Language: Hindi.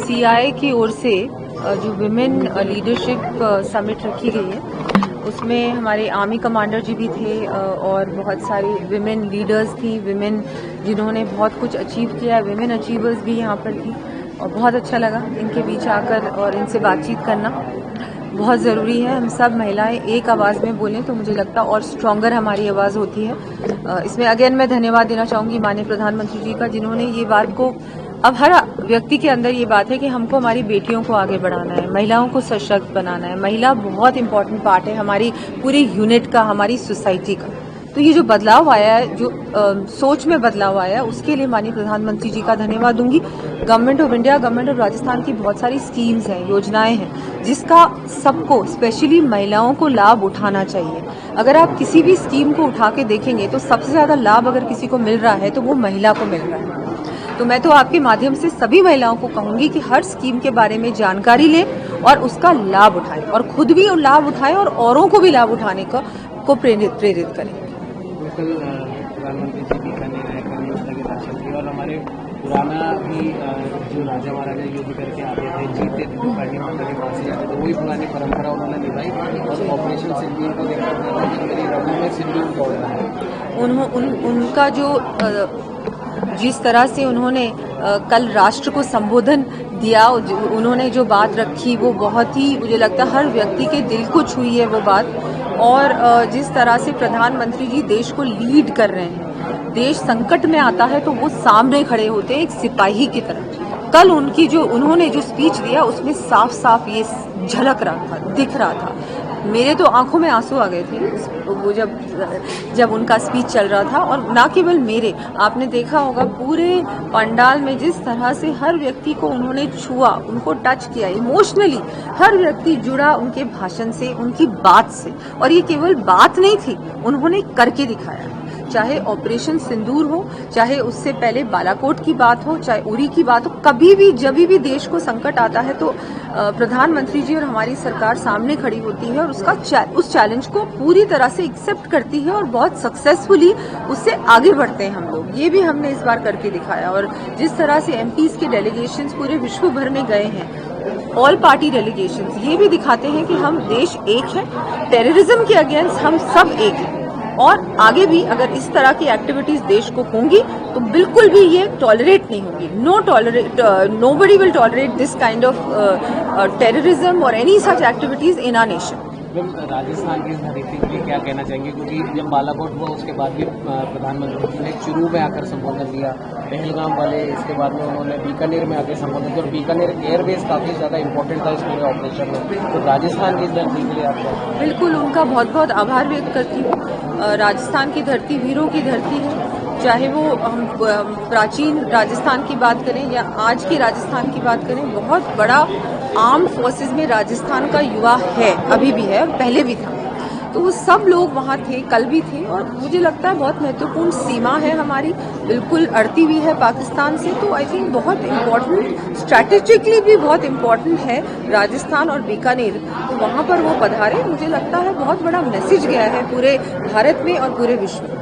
सीआईए की ओर से जो विमेन लीडरशिप समिट रखी गई है उसमें हमारे आर्मी कमांडर जी भी थे और बहुत सारी विमेन लीडर्स थी, विमेन जिन्होंने बहुत कुछ अचीव किया, विमेन अचीवर्स भी यहाँ पर थी और बहुत अच्छा लगा इनके बीच आकर और इनसे बातचीत करना। बहुत ज़रूरी है हम सब महिलाएं एक आवाज़ में बोलें तो मुझे लगता और स्ट्रॉन्गर हमारी आवाज़ होती है। इसमें अगेन मैं धन्यवाद देना चाहूँगी माननीय प्रधानमंत्री जी का, जिन्होंने ये बात को, अब हर व्यक्ति के अंदर ये बात है कि हमको हमारी बेटियों को आगे बढ़ाना है, महिलाओं को सशक्त बनाना है। महिला बहुत इंपॉर्टेंट पार्ट है हमारी पूरी यूनिट का, हमारी सोसाइटी का। तो ये जो बदलाव आया है, जो सोच में बदलाव आया है, उसके लिए माननीय प्रधानमंत्री जी का धन्यवाद दूंगी। Government of India, government of Rajasthan की बहुत सारी स्कीम्स हैं, योजनाएं हैं, जिसका सबको स्पेशली महिलाओं को लाभ उठाना चाहिए। अगर आप किसी भी स्कीम को उठा के देखेंगे तो सबसे ज्यादा लाभ अगर किसी को मिल रहा है तो वो महिला को मिल रहा है। तो मैं तो आपके माध्यम से सभी महिलाओं को कहूंगी कि हर स्कीम के बारे में जानकारी लें और उसका लाभ उठाएं और खुद भी लाभ उठाएं और औरों को भी लाभ उठाने को प्रेरित करें। कल प्रधानमंत्री जी बीकानेर आए, कल योजना के दर्शन किए और हमारे पुराना भी जो राजा महाराजा युद्ध करके आते थे, जीते थे तो करनी माता के पास जाते थे, वही पुरानी परंपरा उन्होंने निभाई और ऑपरेशन सिंदूर को देखकर मेरी रगों में सिंदूर दौड़ रहा है। उनका जो जिस तरह से उन्होंने कल राष्ट्र को संबोधन दिया, उन्होंने जो बात रखी वो बहुत ही, मुझे लगता है हर व्यक्ति के दिल को छुई है वो बात। और जिस तरह से प्रधानमंत्री जी देश को लीड कर रहे हैं, देश संकट में आता है तो वो सामने खड़े होते हैं एक सिपाही की तरह। कल उन्होंने जो स्पीच दिया उसमें साफ साफ ये झलक रहा था, दिख रहा था। मेरे तो आंखों में आंसू आ गए थे वो जब उनका स्पीच चल रहा था। और ना केवल मेरे, आपने देखा होगा पूरे पंडाल में जिस तरह से हर व्यक्ति को उन्होंने छुआ, उनको टच किया इमोशनली, हर व्यक्ति जुड़ा उनके भाषण से, उनकी बात से। और ये केवल बात नहीं थी, उन्होंने करके दिखाया। चाहे ऑपरेशन सिंदूर हो, चाहे उससे पहले बालाकोट की बात हो, चाहे उरी की बात हो, कभी भी जब भी देश को संकट आता है तो प्रधानमंत्री जी और हमारी सरकार सामने खड़ी होती है और उस चैलेंज को पूरी तरह से एक्सेप्ट करती है और बहुत सक्सेसफुली उससे आगे बढ़ते हैं हम लोग। ये भी हमने इस बार करके दिखाया। और जिस तरह से एमपीज के डेलीगेशंस पूरे विश्व भर में गए हैं, ऑल पार्टी डेलीगेशंस, ये भी दिखाते हैं कि हम देश एक है, टेररिज्म के अगेंस्ट हम सब एक हैं। और आगे भी अगर इस तरह की एक्टिविटीज देश को होंगी तो बिल्कुल भी ये टॉलरेट नहीं होगी। Nobody will tolerate this kind of terrorism और any such activities in our nation. Rajasthan की इस धरती के लिए क्या कहना चाहेंगे, क्योंकि जब बालाकोट हुआ उसके बाद भी प्रधानमंत्री जी ने चुरू में आकर संबोधन दिया, पहलगाम वाले, इसके बाद में उन्होंने बीकानेर में आकर संबोधन किया और बीकानेर एयरबेस काफी ज्यादा इंपॉर्टेंट था इस पूरे ऑपरेशन में। तो राजस्थान की इस धरती के लिए आपका बिल्कुल उनका बहुत बहुत आभार व्यक्त करती हूँ। राजस्थान की धरती वीरों की धरती है, चाहे वो हम प्राचीन राजस्थान की बात करें या आज के राजस्थान की बात करें। बहुत बड़ा आर्म्ड फोर्सेस में राजस्थान का युवा है, अभी भी है और पहले भी था। तो वो सब लोग वहाँ थे, कल भी थे। और मुझे लगता है बहुत महत्वपूर्ण सीमा है हमारी, बिल्कुल अड़ती हुई है पाकिस्तान से। तो आई थिंक बहुत इम्पोर्टेंट, स्ट्रैटेजिकली भी बहुत इम्पोर्टेंट है राजस्थान और बीकानेर। तो वहाँ पर वो पधारे, मुझे लगता है बहुत बड़ा मैसेज गया है पूरे भारत में और पूरे विश्व में।